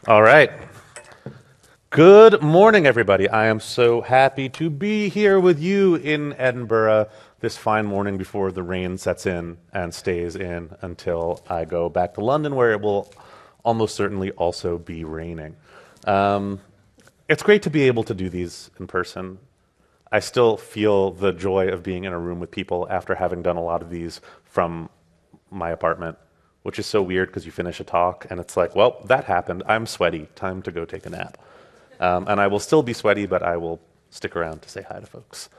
All right. Good morning, everybody. I am so happy to be here with you in Edinburgh this fine morning before the rain sets in and stays in until I go back to London, where it will almost certainly also be raining. Um, it's great to be able to do these in person. I still feel the joy of being in a room with people after having done a lot of these from my apartment, which is so weird because you finish a talk and it's like, well, that happened. I'm sweaty. Time to go take a nap. And I will still be sweaty, but I will stick around to say hi to folks.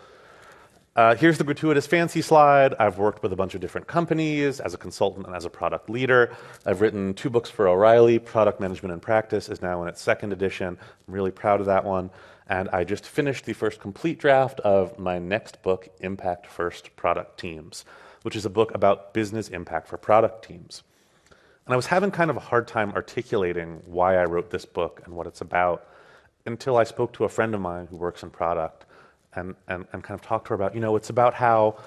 Here's the gratuitous fancy slide. I've worked with a bunch of different companies as a consultant and as a product leader. I've written 2 books for O'Reilly. Product Management and Practice is now in its 2nd edition. I'm really proud of that one. And I just finished the first complete draft of my next book, Impact First Product Teams, which is a book about business impact for product teams. And I was having kind of a hard time articulating why I wrote this book and what it's about until I spoke to a friend of mine who works in product and kind of talked to her about, it's about how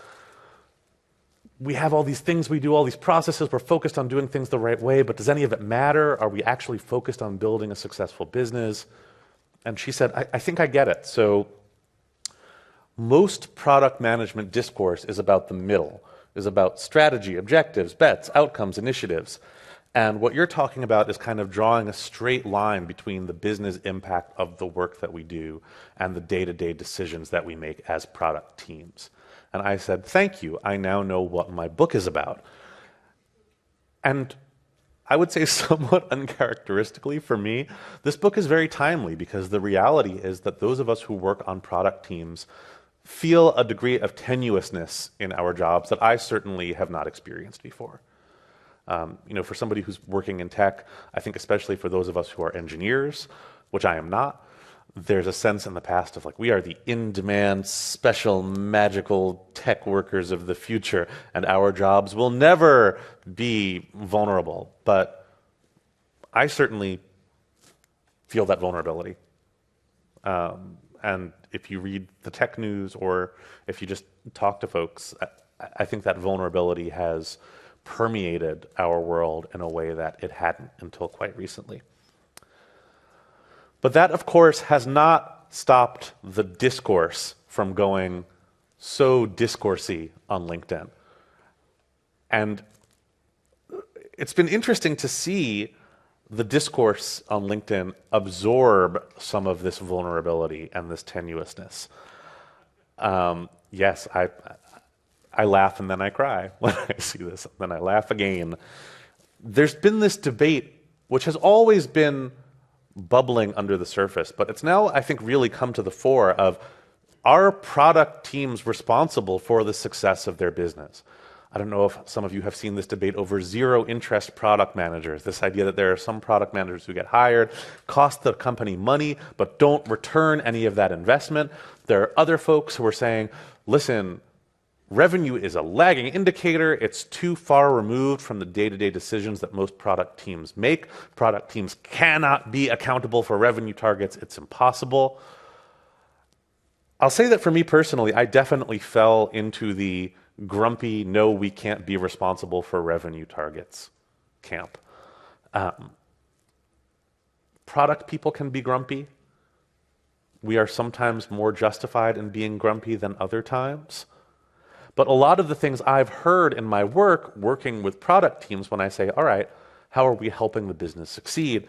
we have all these things we do, all these processes, we're focused on doing things the right way, but does any of it matter? Are we actually focused on building a successful business? And she said, I think I get it. So most product management discourse is about the middle, is about strategy, objectives, bets, outcomes, initiatives. And what you're talking about is kind of drawing a straight line between the business impact of the work that we do and the day-to-day decisions that we make as product teams. And I said, thank you. I now know what my book is about. And I would say somewhat uncharacteristically for me, this book is very timely because the reality is that those of us who work on product teams feel a degree of tenuousness in our jobs that I certainly have not experienced before. For somebody who's working in tech, I think especially for those of us who are engineers, which I am not, there's a sense in the past of like, we are the in-demand, special, magical tech workers of the future, and our jobs will never be vulnerable. But I certainly feel that vulnerability. And if you read the tech news or if you just talk to folks, I think that vulnerability has permeated our world in a way that it hadn't until quite recently. But that, of course, has not stopped the discourse from going so discoursey on LinkedIn. And it's been interesting to see the discourse on LinkedIn absorb some of this vulnerability and this tenuousness. Yes, I laugh and then I cry when I see this, then I laugh again. There's been this debate, which has always been bubbling under the surface, but it's now, I think, really come to the fore of, are product teams responsible for the success of their business? I don't know if some of you have seen this debate over zero-interest product managers, this idea that there are some product managers who get hired, cost the company money, but don't return any of that investment. There are other folks who are saying, listen, revenue is a lagging indicator. It's too far removed from the day-to-day decisions that most product teams make. Product teams cannot be accountable for revenue targets. It's impossible. I'll say that for me personally, I definitely fell into the grumpy, no, we can't be responsible for revenue targets camp. Product people can be grumpy. We are sometimes more justified in being grumpy than other times. But a lot of the things I've heard in my work, working with product teams, when I say, all right, how are we helping the business succeed,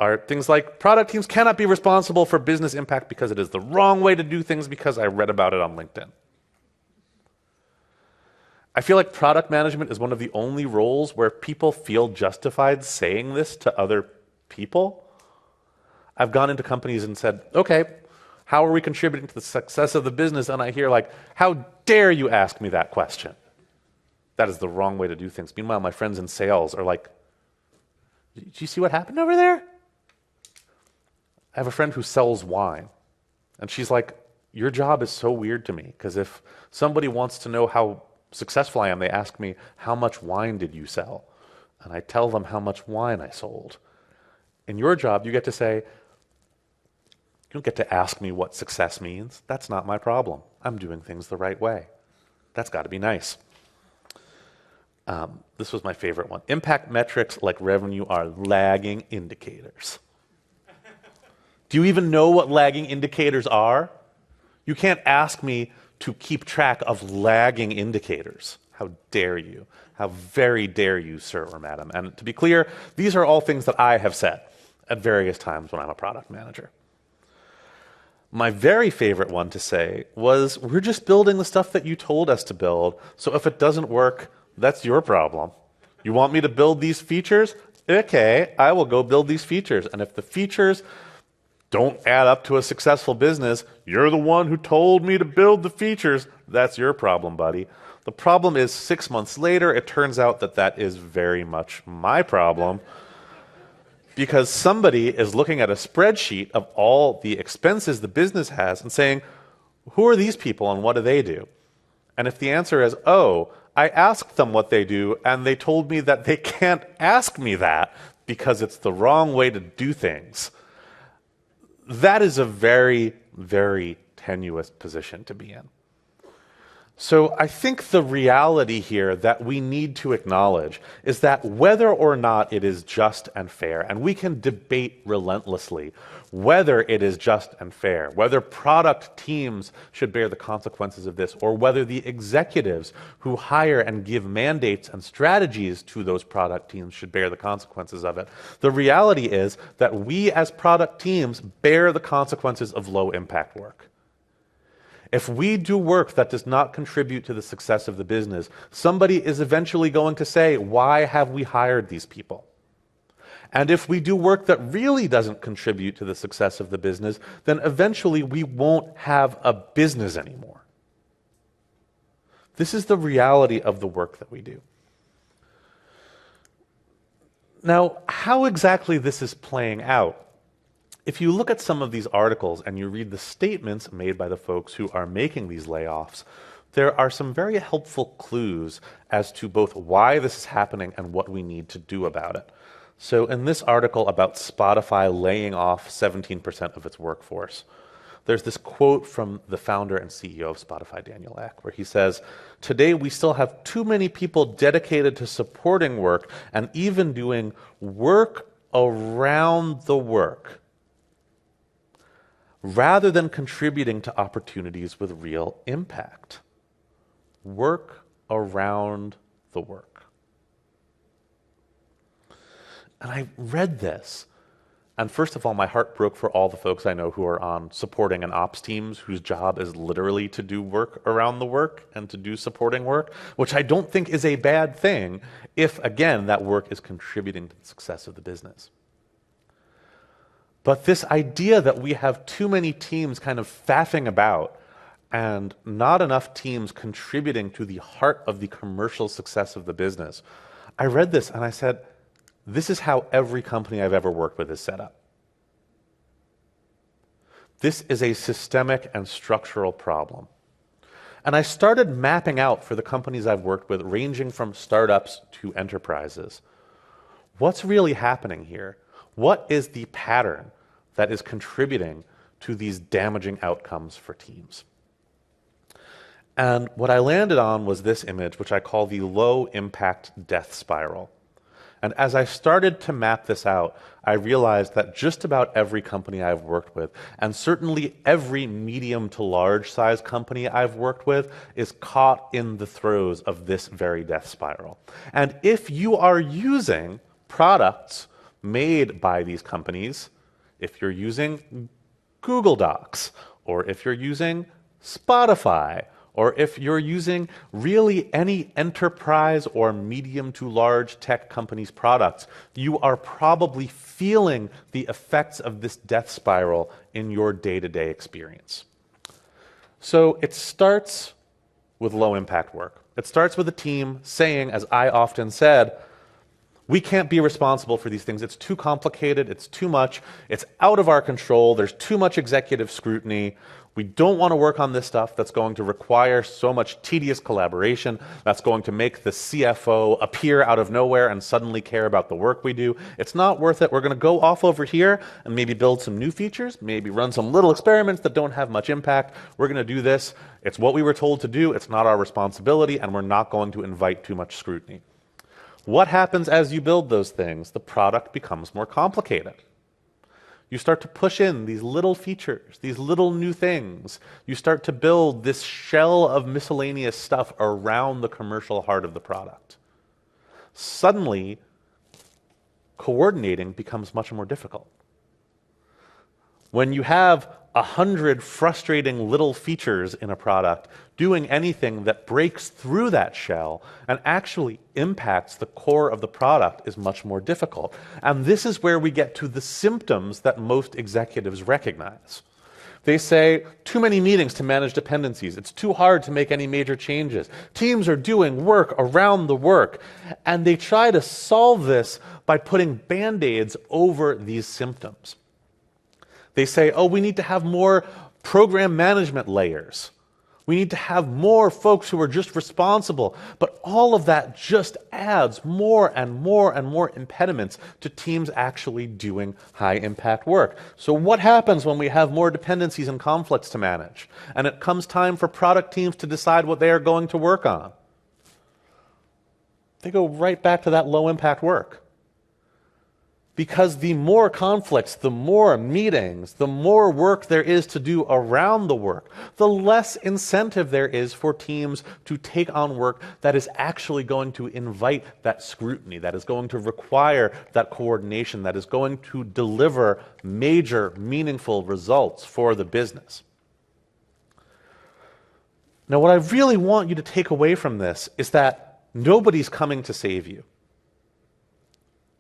are things like, product teams cannot be responsible for business impact because it is the wrong way to do things because I read about it on LinkedIn. I feel like product management is one of the only roles where people feel justified saying this to other people. I've gone into companies and said, okay, how are we contributing to the success of the business? And I hear like, how dare you ask me that question? That is the wrong way to do things. Meanwhile, my friends in sales are like, did you see what happened over there? I have a friend who sells wine. And she's like, your job is so weird to me because if somebody wants to know how successful I am, they ask me, how much wine did you sell? And I tell them how much wine I sold. In your job, you get to say, you don't get to ask me what success means. That's not my problem. I'm doing things the right way. That's got to be nice. This was my favorite one. Impact metrics like revenue are lagging indicators. Do you even know what lagging indicators are? You can't ask me to keep track of lagging indicators. How dare you? How very dare you, sir or madam? And to be clear, these are all things that I have said at various times when I'm a product manager. My very favorite one to say was, we're just building the stuff that you told us to build, so if it doesn't work, that's your problem. You want me to build these features? Okay, I will go build these features. And if the features don't add up to a successful business, you're the one who told me to build the features. That's your problem, buddy. The problem is 6 months later, it turns out that that is very much my problem, because somebody is looking at a spreadsheet of all the expenses the business has and saying, who are these people and what do they do? And if the answer is, oh, I asked them what they do and they told me that they can't ask me that because it's the wrong way to do things, that is a very, very tenuous position to be in. So I think the reality here that we need to acknowledge is that whether or not it is just and fair, and we can debate relentlessly whether it is just and fair, whether product teams should bear the consequences of this, or whether the executives who hire and give mandates and strategies to those product teams should bear the consequences of it. The reality is that we as product teams bear the consequences of low impact work. If we do work that does not contribute to the success of the business, somebody is eventually going to say, why have we hired these people? And if we do work that really doesn't contribute to the success of the business, then eventually we won't have a business anymore. This is the reality of the work that we do. Now, how exactly this is playing out, if you look at some of these articles and you read the statements made by the folks who are making these layoffs, there are some very helpful clues as to both why this is happening and what we need to do about it. So in this article about Spotify laying off 17% of its workforce, there's this quote from the founder and CEO of Spotify, Daniel Ek, where he says, "Today we still have too many people dedicated to supporting work and even doing work around the work, rather than contributing to opportunities with real impact." Work around the work. And I read this, and first of all, my heart broke for all the folks I know who are on supporting and ops teams whose job is literally to do work around the work and to do supporting work, which I don't think is a bad thing if, again, that work is contributing to the success of the business. But this idea that we have too many teams kind of faffing about and not enough teams contributing to the heart of the commercial success of the business, I read this and I said, this is how every company I've ever worked with is set up. This is a systemic and structural problem. And I started mapping out for the companies I've worked with, ranging from startups to enterprises, what's really happening here? What is the pattern that is contributing to these damaging outcomes for teams? And what I landed on was this image, which I call the low impact death spiral. And as I started to map this out, I realized that just about every company I've worked with, and certainly every medium to large size company I've worked with, is caught in the throes of this very death spiral. And if you are using products made by these companies, if you're using Google Docs, or if you're using Spotify, or if you're using really any enterprise or medium to large tech company's products, you are probably feeling the effects of this death spiral in your day-to-day experience. So it starts with low impact work. It starts with a team saying, as I often said, we can't be responsible for these things. It's too complicated. It's too much. It's out of our control. There's too much executive scrutiny. We don't want to work on this stuff that's going to require so much tedious collaboration, that's going to make the CFO appear out of nowhere and suddenly care about the work we do. It's not worth it. We're going to go off over here and maybe build some new features, maybe run some little experiments that don't have much impact. We're going to do this. It's what we were told to do. It's not our responsibility, and we're not going to invite too much scrutiny. What happens as you build those things? The product becomes more complicated. You start to push in these little features, these little new things. You start to build this shell of miscellaneous stuff around the commercial heart of the product. Suddenly, coordinating becomes much more difficult. When you have 100 frustrating little features in a product, doing anything that breaks through that shell and actually impacts the core of the product is much more difficult. And this is where we get to the symptoms that most executives recognize. They say, too many meetings to manage dependencies. It's too hard to make any major changes. Teams are doing work around the work. And they try to solve this by putting Band-Aids over these symptoms. They say, oh, we need to have more program management layers. We need to have more folks who are just responsible. But all of that just adds more and more and more impediments to teams actually doing high-impact work. So what happens when we have more dependencies and conflicts to manage? And it comes time for product teams to decide what they are going to work on. They go right back to that low-impact work. Because the more conflicts, the more meetings, the more work there is to do around the work, the less incentive there is for teams to take on work that is actually going to invite that scrutiny, that is going to require that coordination, that is going to deliver major, meaningful results for the business. Now, what I really want you to take away from this is that nobody's coming to save you.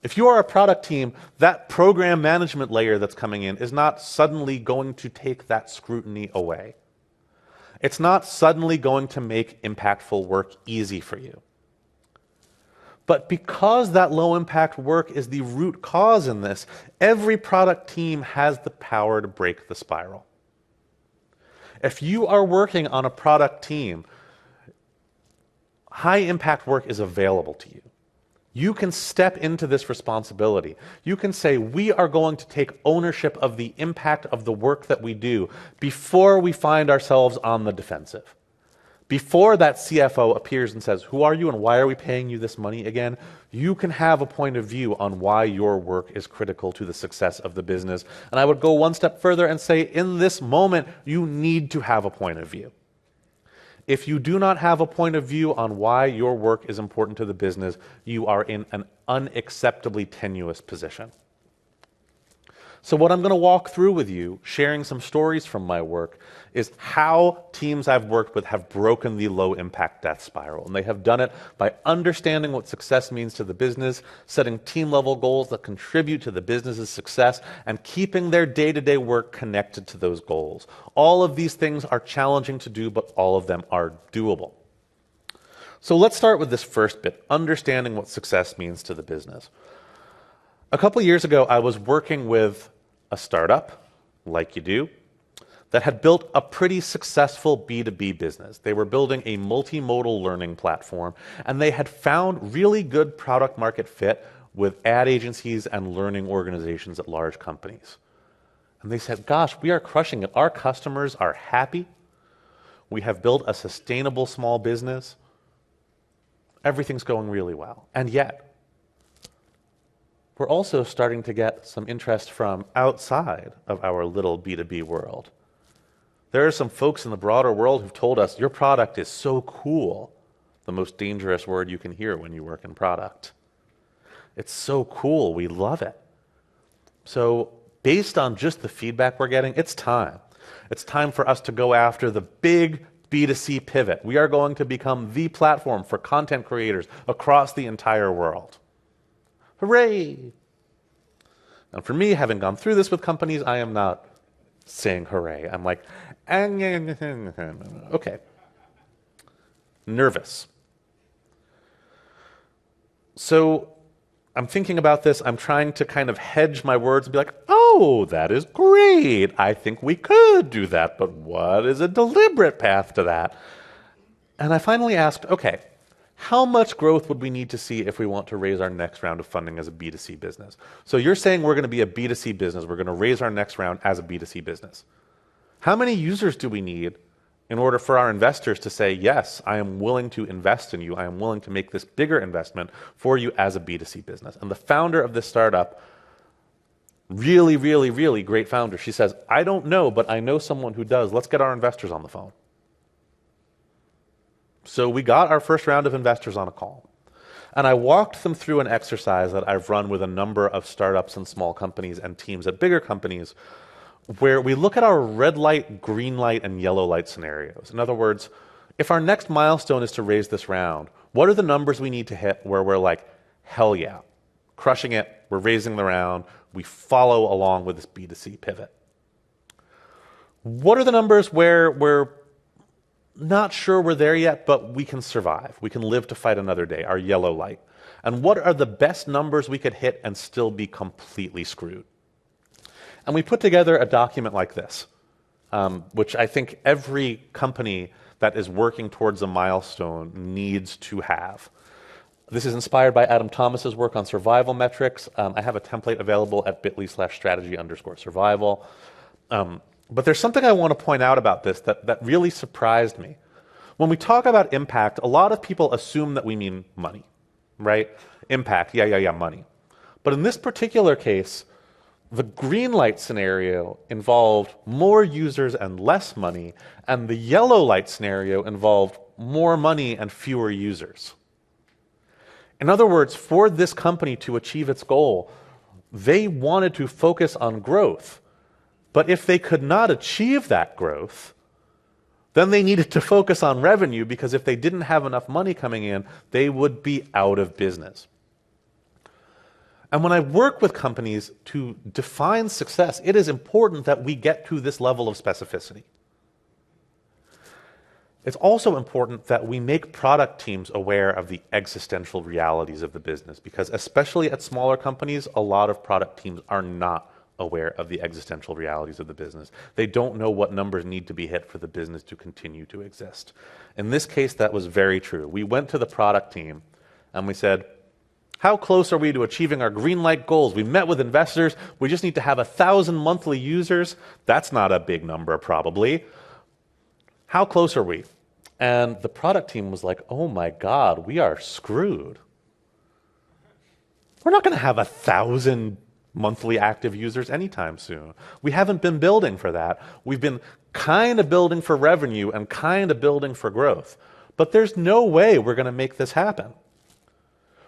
If you are a product team, that program management layer that's coming in is not suddenly going to take that scrutiny away. It's not suddenly going to make impactful work easy for you. But because that low impact work is the root cause in this, every product team has the power to break the spiral. If you are working on a product team, high impact work is available to you. You can step into this responsibility. You can say, we are going to take ownership of the impact of the work that we do before we find ourselves on the defensive. Before that CFO appears and says, who are you and why are we paying you this money again? You can have a point of view on why your work is critical to the success of the business. And I would go one step further and say, in this moment, you need to have a point of view. If you do not have a point of view on why your work is important to the business, you are in an unacceptably tenuous position. So what I'm going to walk through with you, sharing some stories from my work, is how teams I've worked with have broken the low-impact death spiral. And they have done it by understanding what success means to the business, setting team-level goals that contribute to the business's success, and keeping their day-to-day work connected to those goals. All of these things are challenging to do, but all of them are doable. So let's start with this first bit, understanding what success means to the business. A couple years ago, I was working with a startup, like you do, that had built a pretty successful B2B business. They were building a multimodal learning platform, and they had found really good product market fit with ad agencies and learning organizations at large companies. And they said, gosh, we are crushing it. Our customers are happy. We have built a sustainable small business. Everything's going really well. And yet, we're also starting to get some interest from outside of our little B2B world. There are some folks in the broader world who've told us, your product is so cool, the most dangerous word you can hear when you work in product. It's so cool, we love it. So based on just the feedback we're getting, it's time. It's time for us to go after the big B2C pivot. We are going to become the platform for content creators across the entire world. Hooray! And for me, having gone through this with companies, I am not saying hooray. I'm like, okay. Nervous. So I'm thinking about this. I'm trying to kind of hedge my words and be like, oh, that is great. I think we could do that, but what is a deliberate path to that? And I finally asked, okay, how much growth would we need to see if we want to raise our next round of funding as a B2C business? So you're saying we're going to be a B2C business. We're going to raise our next round as a B2C business. How many users do we need in order for our investors to say, yes, I am willing to invest in you. I am willing to make this bigger investment for you as a B2C business? And the founder of this startup Really, really, really great founder. She says, I don't know, but I know someone who does. Let's get our investors on the phone. So we got our first round of investors on a call. And I walked them through an exercise that I've run with a number of startups and small companies and teams at bigger companies, where we look at our red light, green light, and yellow light scenarios. In other words, if our next milestone is to raise this round, what are the numbers we need to hit where we're like, hell yeah, crushing it, we're raising the round, we follow along with this B2C pivot? What are the numbers where we're not sure we're there yet, but we can survive, we can live to fight another day, our yellow light? And what are the best numbers we could hit and still be completely screwed? And we put together a document like this, which I think every company that is working towards a milestone needs to have. This is inspired by Adam Thomas's work on survival metrics. I have a template available at bit.ly/strategy_survival. But there's something I want to point out about this that really surprised me. When we talk about impact, a lot of people assume that we mean money, right? Impact, yeah, money. But in this particular case, the green light scenario involved more users and less money, and the yellow light scenario involved more money and fewer users. In other words, for this company to achieve its goal, they wanted to focus on growth. But if they could not achieve that growth, then they needed to focus on revenue, because if they didn't have enough money coming in, they would be out of business. And when I work with companies to define success, it is important that we get to this level of specificity. It's also important that we make product teams aware of the existential realities of the business, because especially at smaller companies, a lot of product teams are not aware of the existential realities of the business. They don't know what numbers need to be hit for the business to continue to exist. In this case, that was very true. We went to the product team and we said, how close are we to achieving our green light goals? We met with investors. We just need to have 1,000 monthly users. That's not a big number, probably. How close are we? And the product team was like, oh my God, we are screwed. We're not going to have 1,000 monthly active users anytime soon. We haven't been building for that. We've been kind of building for revenue and kind of building for growth. But there's no way we're going to make this happen.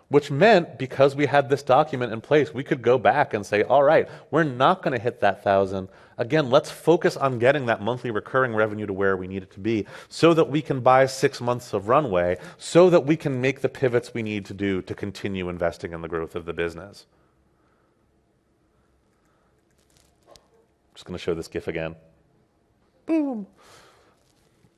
Which meant, because we had this document in place, we could go back and say, all right, we're not going to hit that 1,000. Again, let's focus on getting that monthly recurring revenue to where we need it to be, so that we can buy 6 months of runway, so that we can make the pivots we need to do to continue investing in the growth of the business. Just going to show this GIF again. Boom.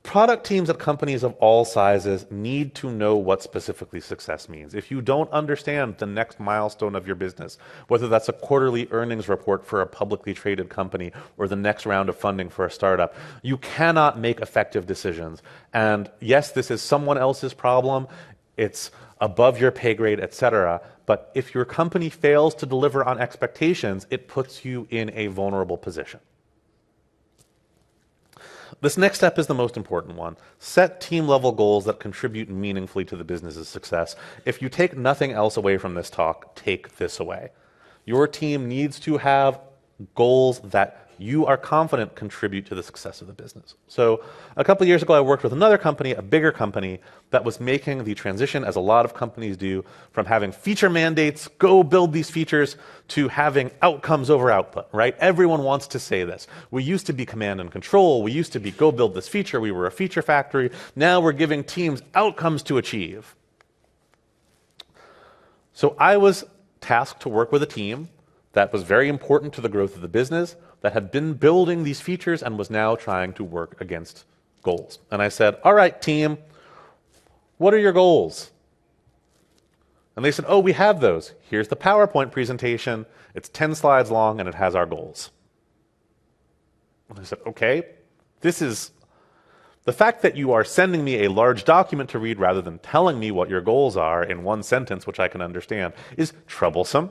Product teams at companies of all sizes need to know what specifically success means. If you don't understand the next milestone of your business, whether that's a quarterly earnings report for a publicly traded company or the next round of funding for a startup, you cannot make effective decisions. And yes, this is someone else's problem. It's above your pay grade, etc. But if your company fails to deliver on expectations, it puts you in a vulnerable position. This next step is the most important one. Set team-level goals that contribute meaningfully to the business's success. If you take nothing else away from this talk, take this away. Your team needs to have goals that you are confident contribute to the success of the business. So a couple of years ago, I worked with another company, a bigger company, that was making the transition, as a lot of companies do, from having feature mandates, go build these features, to having outcomes over output, right? Everyone wants to say this. We used to be command and control. We used to be go build this feature. We were a feature factory. Now we're giving teams outcomes to achieve. So I was tasked to work with a team that was very important to the growth of the business, that had been building these features and was now trying to work against goals. And I said, all right, team, what are your goals? And they said, oh, we have those. Here's the PowerPoint presentation. It's 10 slides long and it has our goals. And I said, okay, this is the fact that you are sending me a large document to read rather than telling me what your goals are in one sentence, which I can understand, is troublesome.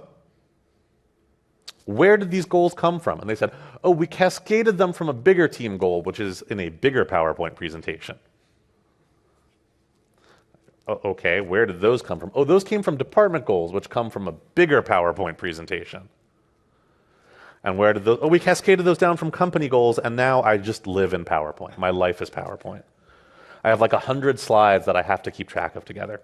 Where did these goals come from? And they said, oh, we cascaded them from a bigger team goal, which is in a bigger PowerPoint presentation. Oh, okay, where did those come from? Oh, those came from department goals, which come from a bigger PowerPoint presentation. And where did those, oh, we cascaded those down from company goals, and now I just live in PowerPoint. My life is PowerPoint. I have like 100 slides that I have to keep track of together.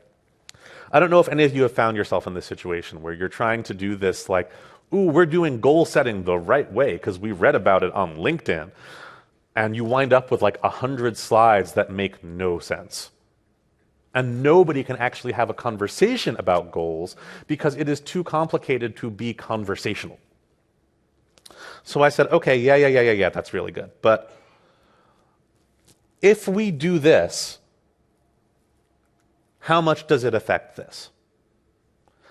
I don't know if any of you have found yourself in this situation where you're trying to do this like, ooh, we're doing goal setting the right way because we read about it on LinkedIn. And you wind up with like 100 slides that make no sense. And nobody can actually have a conversation about goals because it is too complicated to be conversational. So I said, okay, yeah, that's really good. But if we do this, how much does it affect this?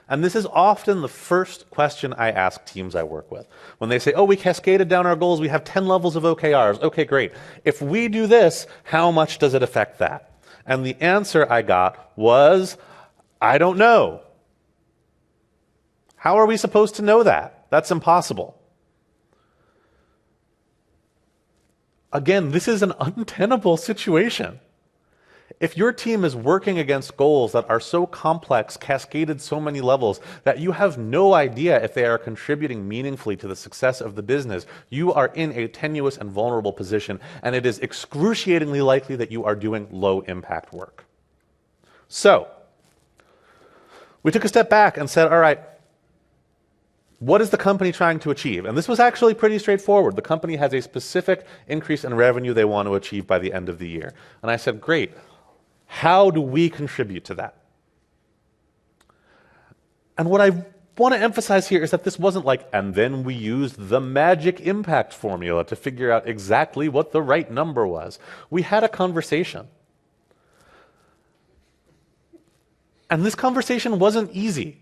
And this is often the first question I ask teams I work with. When they say, oh, we cascaded down our goals, we have 10 levels of OKRs. Okay, great. If we do this, how much does it affect that? And the answer I got was, I don't know. How are we supposed to know that? That's impossible. Again, this is an untenable situation. If your team is working against goals that are so complex, cascaded so many levels, that you have no idea if they are contributing meaningfully to the success of the business, you are in a tenuous and vulnerable position, and it is excruciatingly likely that you are doing low-impact work. So, we took a step back and said, all right, what is the company trying to achieve? And this was actually pretty straightforward. The company has a specific increase in revenue they want to achieve by the end of the year. And I said, great. How do we contribute to that? And what I want to emphasize here is that this wasn't like, and then we used the magic impact formula to figure out exactly what the right number was. We had a conversation. And this conversation wasn't easy.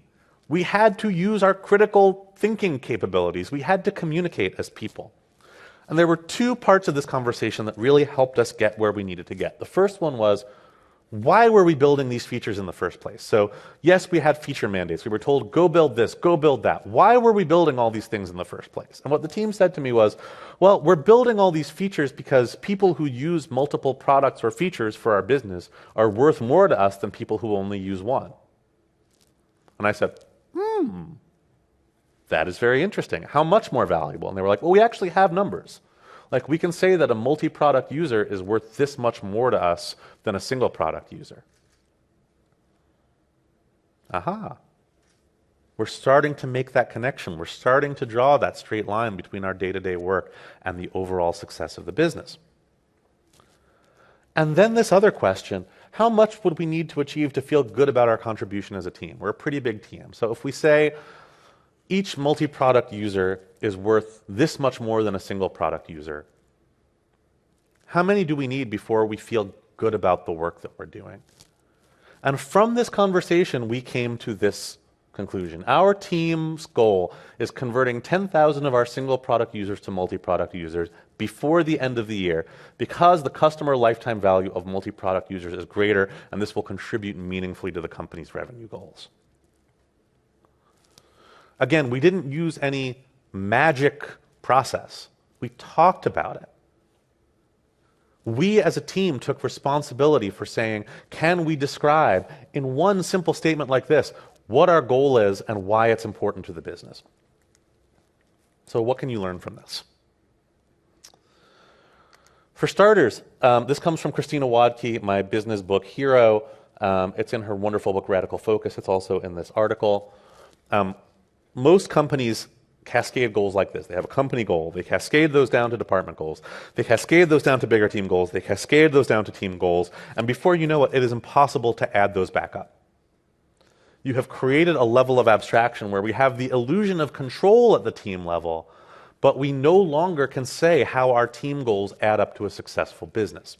We had to use our critical thinking capabilities. We had to communicate as people. And there were two parts of this conversation that really helped us get where we needed to get. The first one was, why were we building these features in the first place? So yes, we had feature mandates. We were told, go build this, go build that. Why were we building all these things in the first place? And what the team said to me was, well, we're building all these features because people who use multiple products or features for our business are worth more to us than people who only use one. And I said, that is very interesting. How much more valuable? And they were like, well, we actually have numbers. Like, we can say that a multi-product user is worth this much more to us than a single product user. Aha. We're starting to make that connection. We're starting to draw that straight line between our day-to-day work and the overall success of the business. And then this other question, how much would we need to achieve to feel good about our contribution as a team? We're a pretty big team. So if we say each multi-product user is worth this much more than a single product user, how many do we need before we feel good about the work that we're doing? And from this conversation, we came to this conclusion. Our team's goal is converting 10,000 of our single product users to multi-product users before the end of the year, because the customer lifetime value of multi-product users is greater, and this will contribute meaningfully to the company's revenue goals. Again, we didn't use any magic process. We talked about it. We as a team took responsibility for saying, can we describe in one simple statement like this what our goal is and why it's important to the business? So what can you learn from this? For starters, this comes from Christina Wadke, my business book hero. It's in her wonderful book, Radical Focus. It's also in this article. Most companies cascade goals like this. They have a company goal. They cascade those down to department goals. They cascade those down to bigger team goals. They cascade those down to team goals. And before you know it, it is impossible to add those back up. You have created a level of abstraction where we have the illusion of control at the team level, but we no longer can say how our team goals add up to a successful business.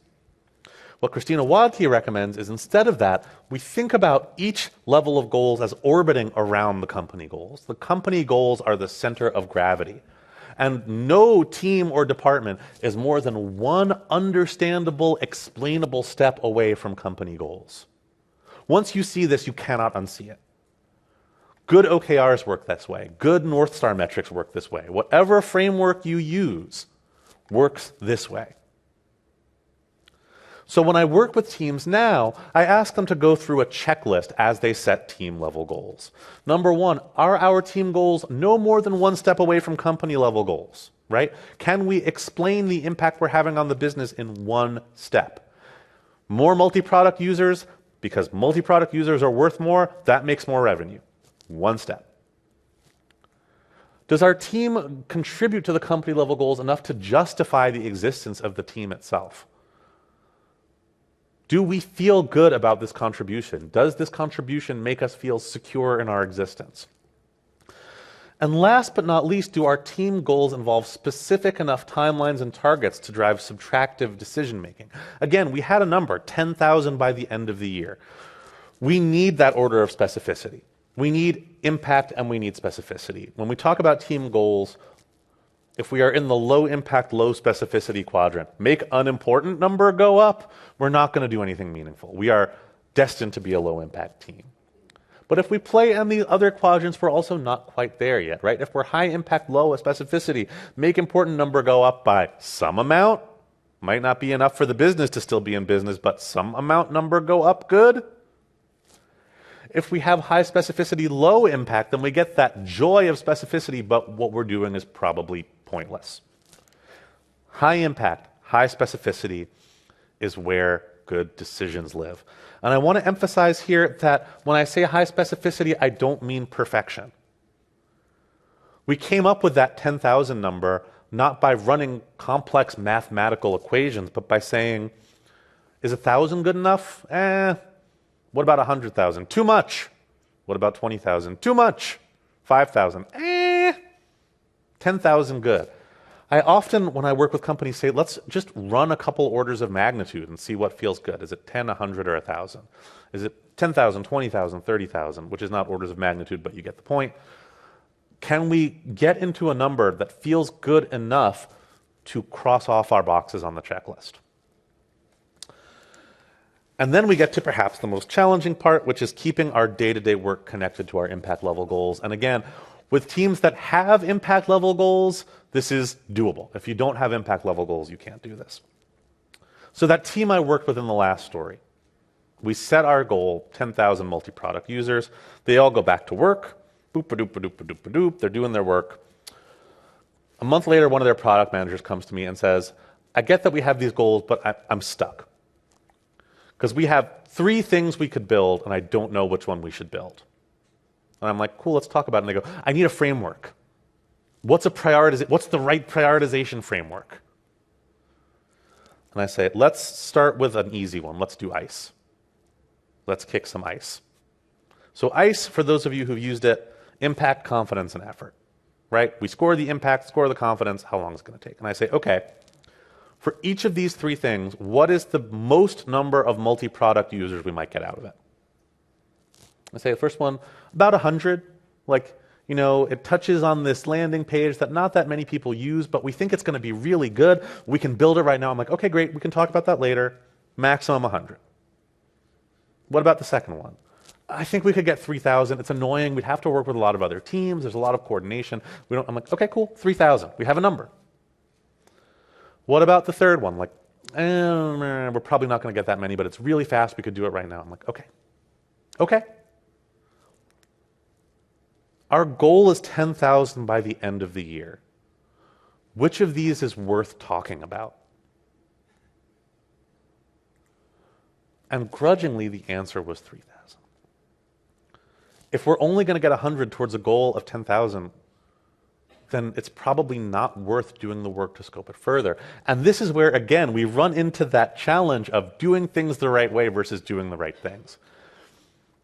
What Christina Wadke recommends is, instead of that, we think about each level of goals as orbiting around the company goals. The company goals are the center of gravity. And no team or department is more than one understandable, explainable step away from company goals. Once you see this, you cannot unsee it. Good OKRs work this way. Good North Star metrics work this way. Whatever framework you use works this way. So when I work with teams now, I ask them to go through a checklist as they set team level goals. Number one, are our team goals no more than one step away from company level goals, right? Can we explain the impact we're having on the business in one step? More multi-product users, because multi-product users are worth more, that makes more revenue. One step. Does our team contribute to the company level goals enough to justify the existence of the team itself? Do we feel good about this contribution? Does this contribution make us feel secure in our existence? And last but not least, do our team goals involve specific enough timelines and targets to drive subtractive decision making? Again, we had a number, 10,000 by the end of the year. We need that order of specificity. We need impact and we need specificity. When we talk about team goals, if we are in the low impact, low specificity quadrant, make unimportant number go up, we're not going to do anything meaningful. We are destined to be a low impact team. But if we play in the other quadrants, we're also not quite there yet, right? If we're high impact, low specificity, make important number go up by some amount, might not be enough for the business to still be in business, but some amount number go up good. If we have high specificity, low impact, then we get that joy of specificity, but what we're doing is probably pointless. High impact, high specificity is where good decisions live. And I want to emphasize here that when I say high specificity, I don't mean perfection. We came up with that 10,000 number not by running complex mathematical equations, but by saying, is 1,000 good enough? What about 100,000? Too much. What about 20,000? Too much. 5,000. 10,000 good. I often, when I work with companies, say, let's just run a couple orders of magnitude and see what feels good. Is it 10, 100, or 1,000? Is it 10,000, 20,000, 30,000, which is not orders of magnitude, but you get the point. Can we get into a number that feels good enough to cross off our boxes on the checklist? And then we get to perhaps the most challenging part, which is keeping our day-to-day work connected to our impact level goals. And again, with teams that have impact level goals, this is doable. If you don't have impact level goals, you can't do this. So that team I worked with in the last story, we set our goal, 10,000 multi-product users. They all go back to work. Boop-a-doop-a-doop-a-doop-a-doop. They're doing their work. A month later, one of their product managers comes to me and says, I get that we have these goals, but I'm stuck. Because we have 3 things we could build, and I don't know which one we should build. And I'm like, cool, let's talk about it. And they go, I need a framework. What's the right prioritization framework? And I say, let's start with an easy one. Let's do ICE. Let's kick some ICE. So ICE, for those of you who've used it, impact, confidence, and effort. Right? We score the impact, score the confidence, how long is it going to take? And I say, okay, for each of these 3 things, what is the most number of multi-product users we might get out of it? I say the first one, about 100. It touches on this landing page that not that many people use, but we think it's going to be really good. We can build it right now. I'm like, okay, great. We can talk about that later. Maximum 100. What about the second one? I think we could get 3,000. It's annoying. We'd have to work with a lot of other teams. There's a lot of coordination. I'm like, okay, cool. 3,000. We have a number. What about the third one? We're probably not going to get that many, but it's really fast. We could do it right now. I'm like, okay. Our goal is 10,000 by the end of the year. Which of these is worth talking about? And grudgingly, the answer was 3,000. If we're only going to get 100 towards a goal of 10,000, then it's probably not worth doing the work to scope it further. And this is where, again, we run into that challenge of doing things the right way versus doing the right things.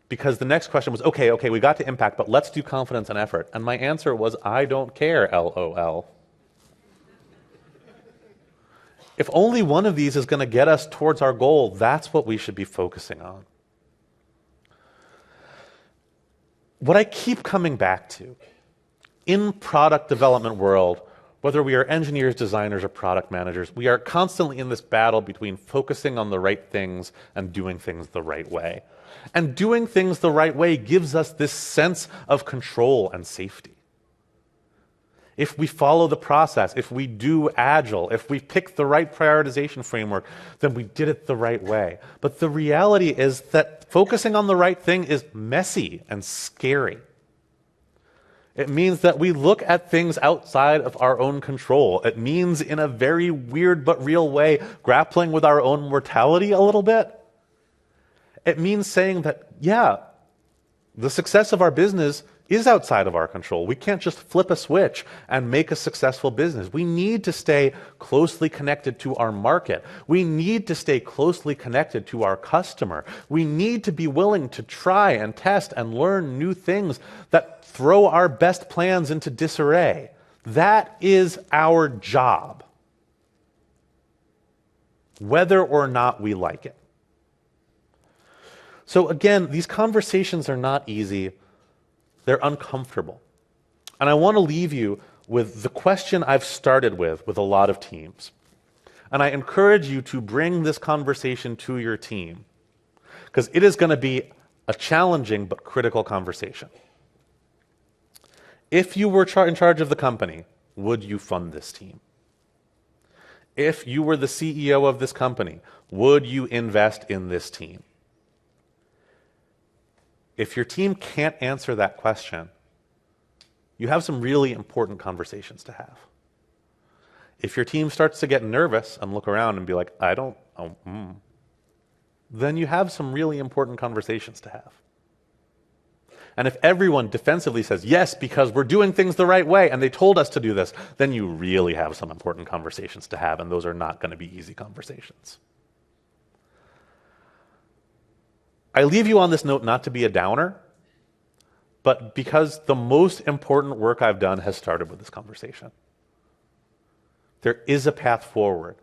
Because the next question was, okay, we got to impact, but let's do confidence and effort. And my answer was, I don't care, LOL. If only one of these is going to get us towards our goal, that's what we should be focusing on. What I keep coming back to, in product development world, whether we are engineers, designers, or product managers, we are constantly in this battle between focusing on the right things and doing things the right way. And doing things the right way gives us this sense of control and safety. if we follow the process, if we do Agile, if we pick the right prioritization framework, then we did it the right way. But the reality is that focusing on the right thing is messy and scary. It means that we look at things outside of our own control. It means, in a very weird but real way, grappling with our own mortality a little bit. It means saying that, yeah, the success of our business is outside of our control. We can't just flip a switch and make a successful business. We need to stay closely connected to our market. We need to stay closely connected to our customer. We need to be willing to try and test and learn new things that throw our best plans into disarray. That is our job, whether or not we like it. So again, these conversations are not easy. They're uncomfortable. And I want to leave you with the question I've started with a lot of teams. And I encourage you to bring this conversation to your team, because it is going to be a challenging but critical conversation. If you were in charge of the company, would you fund this team? If you were the CEO of this company, would you invest in this team? If your team can't answer that question, you have some really important conversations to have. If your team starts to get nervous and look around and be like, then you have some really important conversations to have. And if everyone defensively says, yes, because we're doing things the right way and they told us to do this, then you really have some important conversations to have, and those are not going to be easy conversations. I leave you on this note not to be a downer, but because the most important work I've done has started with this conversation. There is a path forward,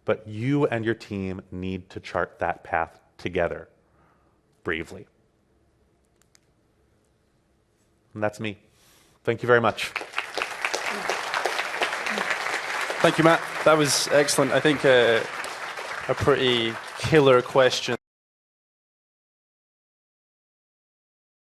but you and your team need to chart that path together, bravely. And that's me. Thank you very much. Thank you, Matt. That was excellent. I think a pretty killer question.